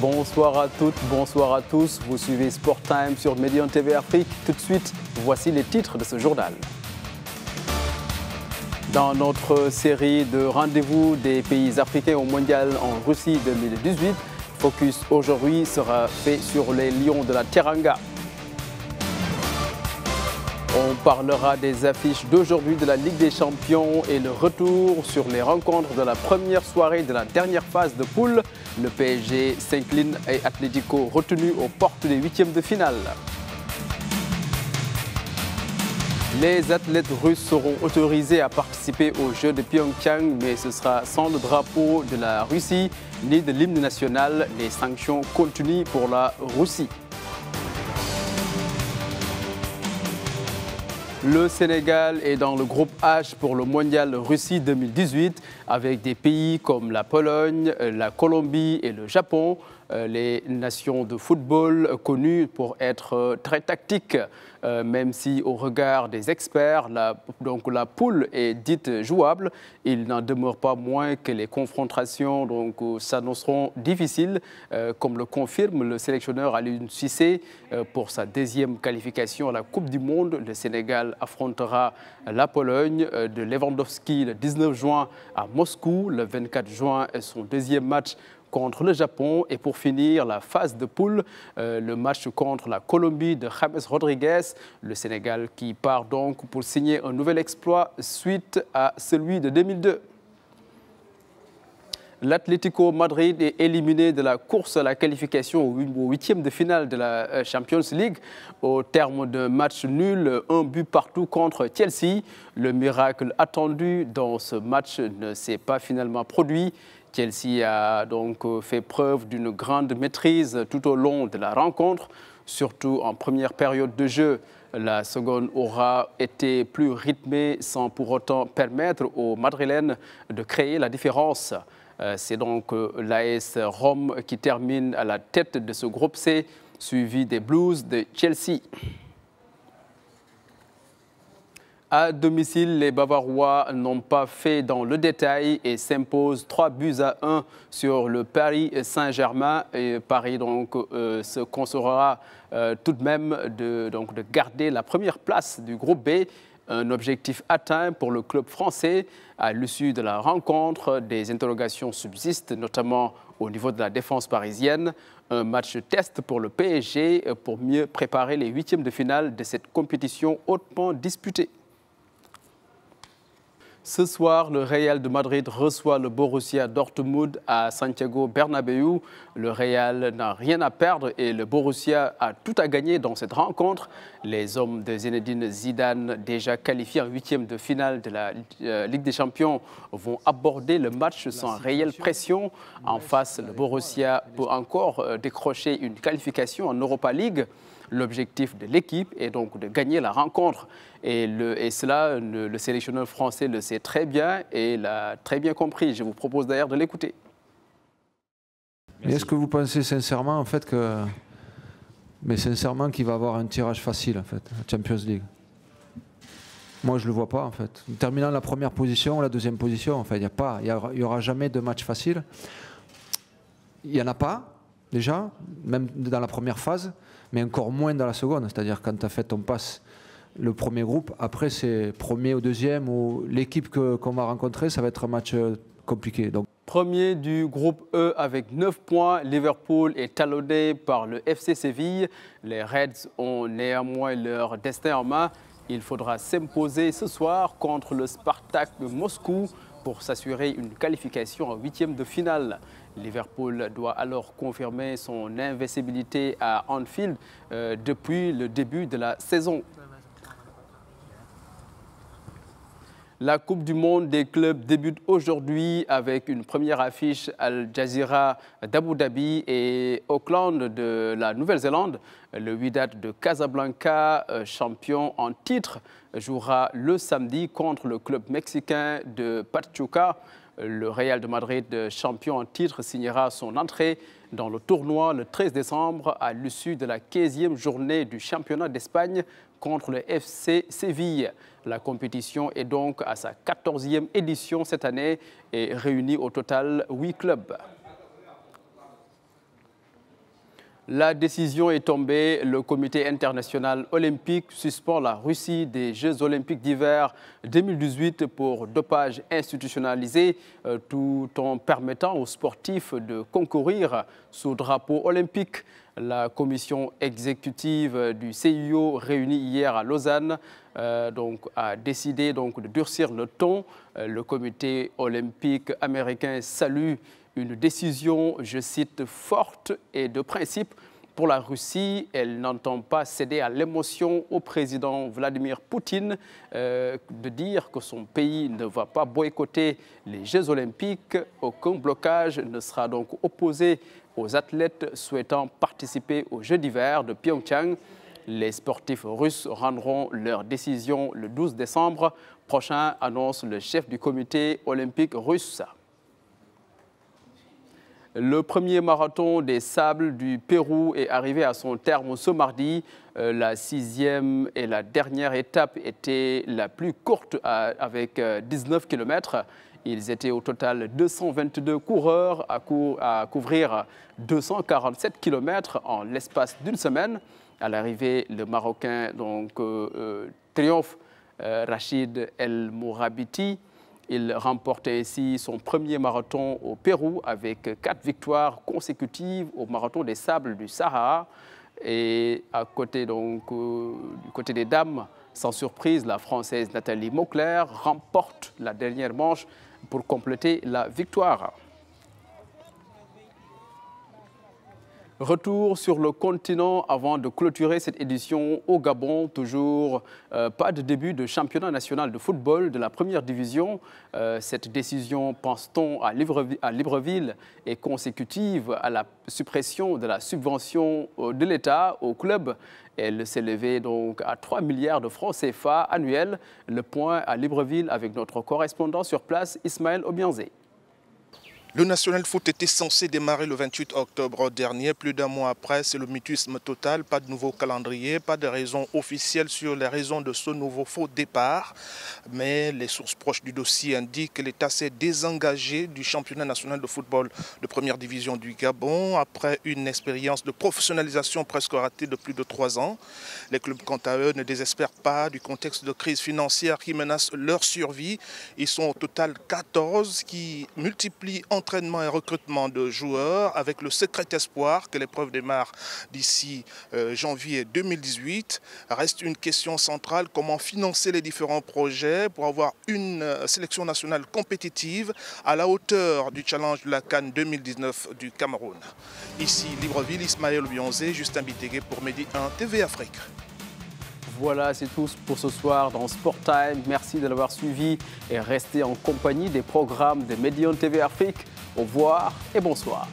Bonsoir à toutes, bonsoir à tous. Vous suivez Sport Time sur Médian TV Afrique. Tout de suite, voici les titres de ce journal. Dans notre série de rendez-vous des pays africains au Mondial en Russie 2018, focus aujourd'hui sera fait sur les Lions de la Teranga. On parlera des affiches d'aujourd'hui de la Ligue des Champions et le retour sur les rencontres de la première soirée de la dernière phase de poule. Le PSG s'incline et Atlético retenu aux portes des huitièmes de finale. Les athlètes russes seront autorisés à participer aux Jeux de Pyeongchang, mais ce sera sans le drapeau de la Russie ni de l'hymne national. Les sanctions continuent pour la Russie. Le Sénégal est dans le groupe H pour le Mondial Russie 2018 avec des pays comme la Pologne, la Colombie et le Japon, les nations de football connues pour être très tactiques, même si au regard des experts, la poule est dite jouable. Il n'en demeure pas moins que les confrontations s'annonceront difficiles, comme le confirme le sélectionneur Aliou Cissé pour sa deuxième qualification à la Coupe du Monde. Le Sénégal affrontera la Pologne de Lewandowski le 19 juin à Moscou. Le 24 juin, son deuxième match contre le Japon. Et pour finir, la phase de poule, le match contre la Colombie de James Rodriguez. Le Sénégal qui part donc pour signer un nouvel exploit suite à celui de 2002. L'Atlético Madrid est éliminé de la course à la qualification au huitième de finale de la Champions League au terme d'un match nul, un but partout contre Chelsea. Le miracle attendu dans ce match ne s'est pas finalement produit. Chelsea a donc fait preuve d'une grande maîtrise tout au long de la rencontre, surtout en première période de jeu. La seconde aura été plus rythmée sans pour autant permettre aux Madrilènes de créer la différence. C'est donc l'AS Rome qui termine à la tête de ce groupe C, suivi des Blues de Chelsea. À domicile, les Bavarois n'ont pas fait dans le détail et s'imposent 3-1 sur le Paris Saint-Germain. Paris se consolera tout de même de garder la première place du groupe B. Un objectif atteint pour le club français. À l'issue de la rencontre, des interrogations subsistent, notamment au niveau de la défense parisienne. Un match test pour le PSG pour mieux préparer les huitièmes de finale de cette compétition hautement disputée. Ce soir, le Real de Madrid reçoit le Borussia Dortmund à Santiago Bernabéu. Le Real n'a rien à perdre et le Borussia a tout à gagner dans cette rencontre. Les hommes de Zinedine Zidane, déjà qualifiés en huitième de finale de la Ligue des Champions, vont aborder le match sans réelle pression. En face, le Borussia peut encore décrocher une qualification en Europa League. L'objectif de l'équipe est donc de gagner la rencontre. Et cela, le sélectionneur français le sait très bien et l'a très bien compris. Je vous propose d'ailleurs de l'écouter. Est-ce que vous pensez sincèrement en fait qu'il va avoir un tirage facile en fait, la Champions League? Moi, je le vois pas en fait. Terminant la première position, la deuxième position, en fait, il y aura jamais de match facile. Il y en a pas déjà, même dans la première phase, mais encore moins dans la seconde. C'est-à-dire quand tu as fait ton passe le premier groupe, après c'est premier ou deuxième, ou l'équipe qu'on va rencontrer, ça va être un match compliqué. Donc. Premier du groupe E avec 9 points, Liverpool est talonné par le FC Séville. Les Reds ont néanmoins leur destin en main. Il faudra s'imposer ce soir contre le Spartak de Moscou pour s'assurer une qualification en huitième de finale. Liverpool doit alors confirmer son invincibilité à Anfield depuis le début de la saison. La Coupe du Monde des clubs débute aujourd'hui avec une première affiche Al Jazeera d'Abu Dhabi et Auckland de la Nouvelle-Zélande. Le Wydad de Casablanca, champion en titre, jouera le samedi contre le club mexicain de Pachuca. Le Real de Madrid, champion en titre, signera son entrée dans le tournoi le 13 décembre à l'issue de la 15e journée du championnat d'Espagne contre le FC Séville. La compétition est donc à sa 14e édition cette année et réunit au total 8 clubs. La décision est tombée. Le comité international olympique suspend la Russie des Jeux olympiques d'hiver 2018 pour dopage institutionnalisé, tout en permettant aux sportifs de concourir sous drapeau olympique. La commission exécutive du CIO réunie hier à Lausanne a décidé de durcir le ton. Le comité olympique américain salue une décision, je cite, forte et de principe pour la Russie. Elle n'entend pas céder à l'émotion au président Vladimir Poutine de dire que son pays ne va pas boycotter les Jeux olympiques. Aucun blocage ne sera donc opposé aux athlètes souhaitant participer aux Jeux d'hiver de Pyeongchang. Les sportifs russes rendront leur décision le 12 décembre prochain, annonce le chef du comité olympique russe. Le premier marathon des sables du Pérou est arrivé à son terme ce mardi. La 6e et la dernière étape était la plus courte avec 19 km. Ils étaient au total 222 coureurs à couvrir 247 km en l'espace d'une semaine. À l'arrivée, le Marocain triomphe Rachid El Mourabiti. Il remporte ainsi son premier marathon au Pérou avec 4 victoires consécutives au marathon des sables du Sahara. Et à côté, du côté des dames, sans surprise, la Française Nathalie Mauclair remporte la dernière manche pour compléter la victoire. Retour sur le continent avant de clôturer cette édition au Gabon. Toujours pas de début de championnat national de football de la première division. Cette décision, pense-t-on, à Libreville est consécutive à la suppression de la subvention de l'État au club. Elle s'élevait donc à 3 milliards de francs CFA annuels. Le point à Libreville avec notre correspondant sur place, Ismaël Obianzé. Le National Foot était censé démarrer le 28 octobre dernier. Plus d'un mois après, c'est le mutisme total. Pas de nouveau calendrier, pas de raison officielle sur les raisons de ce nouveau faux départ. Mais les sources proches du dossier indiquent que l'État s'est désengagé du championnat national de football de première division du Gabon après une expérience de professionnalisation presque ratée de plus de 3 ans. Les clubs, quant à eux, ne désespèrent pas du contexte de crise financière qui menace leur survie. Ils sont au total 14 qui multiplient entraînement et recrutement de joueurs avec le secret espoir que l'épreuve démarre d'ici janvier 2018. Reste une question centrale, comment financer les différents projets pour avoir une sélection nationale compétitive à la hauteur du challenge de la CAN 2019 du Cameroun. Ici Libreville, Ismaël Obianzé, Justin Bitégué pour Medi 1 TV Afrique. Voilà, c'est tout pour ce soir dans Sport Time. Merci de l'avoir suivi et restez en compagnie des programmes de Medi 1 TV Afrique. Au revoir et bonsoir.